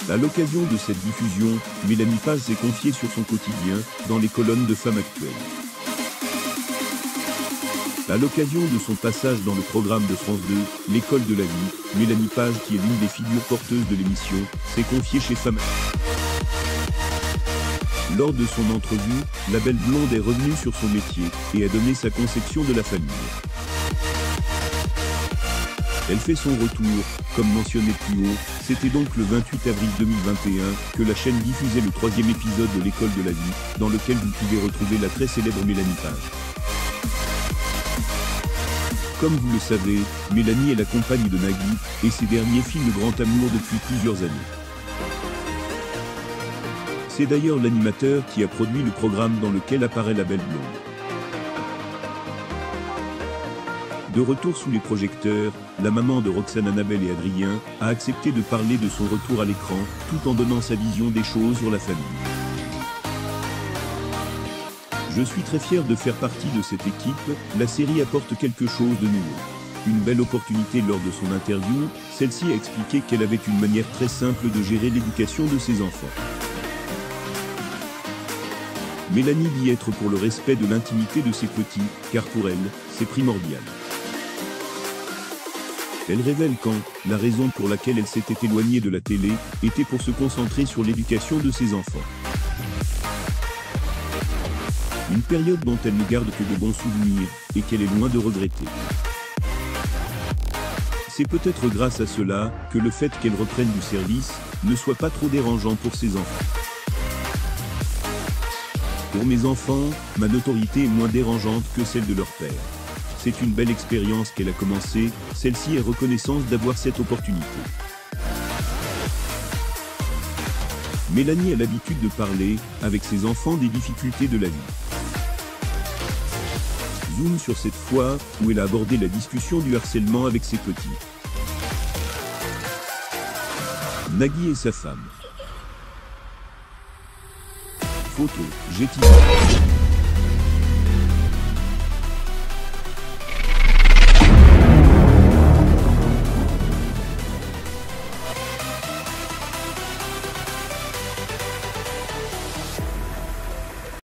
À l'occasion de cette diffusion, Mélanie Page s'est confiée sur son quotidien, dans les colonnes de Femmes Actuelles. À l'occasion de son passage dans le programme de France 2, L'école de la vie, Mélanie Page, qui est l'une des figures porteuses de l'émission, s'est confiée chez Femmes Actuelles. Lors de son entrevue, la belle blonde est revenue sur son métier, et a donné sa conception de la famille. Elle fait son retour, comme mentionné plus haut, c'était donc le 28 avril 2021 que la chaîne diffusait le 3e épisode de L'école de la vie, dans lequel vous pouvez retrouver la très célèbre Mélanie Page. Comme vous le savez, Mélanie est la compagne de Nagui, et ces derniers filment grand amour depuis plusieurs années. C'est d'ailleurs l'animateur qui a produit le programme dans lequel apparaît la belle blonde. De retour sous les projecteurs, la maman de Roxane, Annabelle et Adrien a accepté de parler de son retour à l'écran, tout en donnant sa vision des choses sur la famille. Je suis très fier de faire partie de cette équipe, la série apporte quelque chose de nouveau. Une belle opportunité. Lors de son interview, celle-ci a expliqué qu'elle avait une manière très simple de gérer l'éducation de ses enfants. Mélanie dit être pour le respect de l'intimité de ses petits, car pour elle, c'est primordial. Elle révèle la raison pour laquelle elle s'était éloignée de la télé était pour se concentrer sur l'éducation de ses enfants. Une période dont elle ne garde que de bons souvenirs et qu'elle est loin de regretter. C'est peut-être grâce à cela que le fait qu'elle reprenne du service ne soit pas trop dérangeant pour ses enfants. Pour mes enfants, ma notoriété est moins dérangeante que celle de leur père. C'est une belle expérience qu'elle a commencée, celle-ci est reconnaissance d'avoir cette opportunité. Mélanie a l'habitude de parler, avec ses enfants, des difficultés de la vie. Zoom sur cette fois, où elle a abordé la discussion du harcèlement avec ses petits. Nagui et sa femme. Photo, GTV.